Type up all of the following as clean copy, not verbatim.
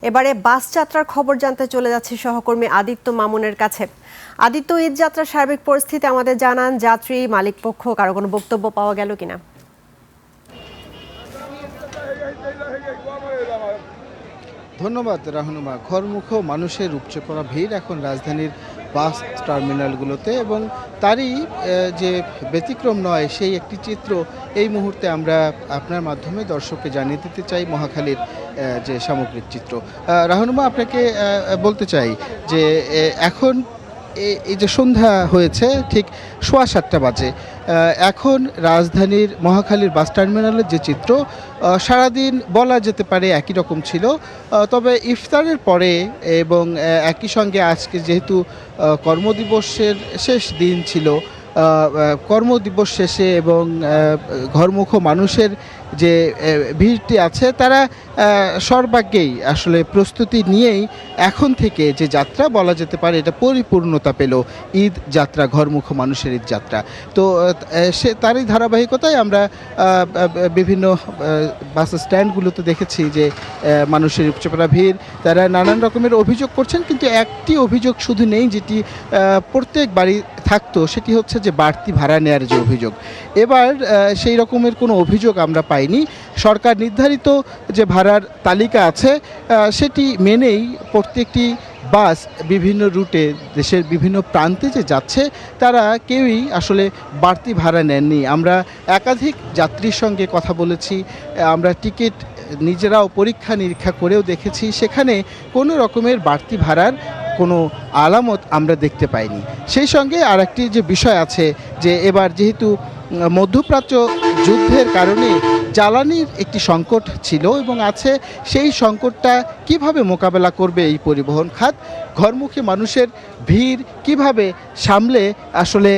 এবারে বাস যাত্রার খবর জানতে চলে যাচ্ছি সহকর্মী আদিত্য মামুনের কাছে। আদিত্য, ঈদ যাত্রার সার্বিক পরিস্থিতি আমাদের জানান। যাত্রী, মালিকপক্ষ কারো কোনো বক্তব্য পাওয়া গেল কিনা? ধন্যবাদ রাহনুমা। ঘরমুখ মানুষের উপচে পড়া ভিড় এখন রাজধানীর বাস টার্মিনালগুলোতে, এবং তারই যে ব্যতিক্রম নয় সেই একটি চিত্র এই মুহূর্তে আমরা আপনার মাধ্যমে দর্শককে জানিয়ে দিতে চাই। মহাখালীর যে সামগ্রিক চিত্র, রাহনুমা, আপনাকে বলতে চাই যে এখন এই যে সন্ধ্যা হয়েছে ঠিক 7:15 বাজে, এখন রাজধানীর মহাখালীর বাস টার্মিনালের যে চিত্র সারাদিন বলা যেতে পারে একই রকম ছিল, তবে ইফতারের পরে এবং একই সঙ্গে আজকে যেহেতু কর্মদিবসের শেষ দিন ছিল, কর্মদিবস শেষে এবং ঘরমুখ মানুষের যে ভিড়টি আছে তারা সর্বাগ্যেই আসলে প্রস্তুতি নিয়েই এখন থেকে যে যাত্রা বলা যেতে পারে এটা পরিপূর্ণতা পেল। ঈদ যাত্রা, ঘরমুখ মানুষের ঈদ যাত্রা, তো সে তারই ধারাবাহিকতায় আমরা বিভিন্ন বাস স্ট্যান্ডগুলোতে দেখেছি যে মানুষের উপচে পড়া ভিড়, তারা নানান রকমের অভিযোগ করছেন, কিন্তু একটি অভিযোগ শুধু নেই যেটি প্রত্যেক বাড়ি থাকতো, সেটি হচ্ছে যে বাড়তি ভাড়া নেওয়ার যে অভিযোগ। এবার সেই রকমের কোনো অভিযোগ আমরা পাইনি। সরকার নির্ধারিত যে ভাড়ার তালিকা আছে সেটি মেনেই প্রত্যেকটি বাস বিভিন্ন রুটে দেশের বিভিন্ন প্রান্তে যে যাচ্ছে তারা কেউই আসলে বাড়তি ভাড়া নেননি। আমরা একাধিক যাত্রীর সঙ্গে কথা বলেছি, আমরা টিকিট নিজেরাও পরীক্ষা নিরীক্ষা করেও দেখেছি, সেখানে কোনো রকমের বাড়তি ভাড়ার কোনো আলামত আমরা দেখতে পাইনি। সেই সঙ্গে আর একটি যে বিষয় আছে যে এবার যেহেতু মধ্যপ্রাচ্য যুদ্ধের কারণে জ্বালানির একটি সংকট ছিল এবং আছে, সেই সংকটটা কিভাবে মোকাবেলা করবে এই পরিবহন খাত, ঘরমুখী মানুষের ভিড় কিভাবে সামলে আসলে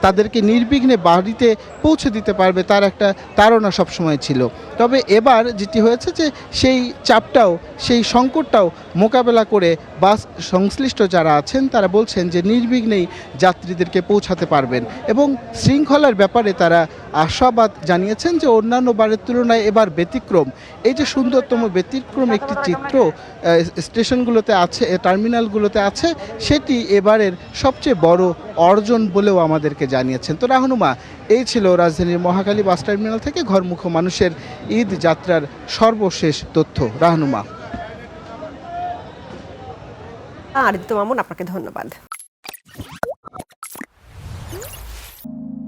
তাদেরকে নির্বিঘ্নে বাড়িতে পৌঁছে দিতে পারবে তার একটা তাড়না সবসময় ছিল। তবে এবার যেটি হয়েছে যে সেই চাপটাও, সেই সংকটটাও মোকাবেলা করে বাস সংশ্লিষ্ট যারা আছেন তারা বলছেন যে নির্বিঘ্নেই যাত্রীদেরকে পৌঁছাতে পারবেন, এবং শৃঙ্খলার ব্যাপারে তারা আশাবাদ জানিয়েছেন যে অন্যান্য বারের তুলনায় এবার ব্যতিক্রম। এই যে সুন্দরতম ব্যতিক্রম একটি চিত্র স্টেশনগুলোতে আছে, টার্মিনালগুলোতে আছে, সেটি এবারের সবচেয়ে বড় অর্জন বলেও আমাদেরকে জানিয়েছেন। তো রাহনুমা, এই ছিল রাজধানীর মহাখালী বাস টার্মিনাল থেকে ঘরমুখ মানুষের ঈদ যাত্রার সর্বশেষ তথ্য। রাহনুমা। আদিত্য মামুন, আপনাকে ধন্যবাদ।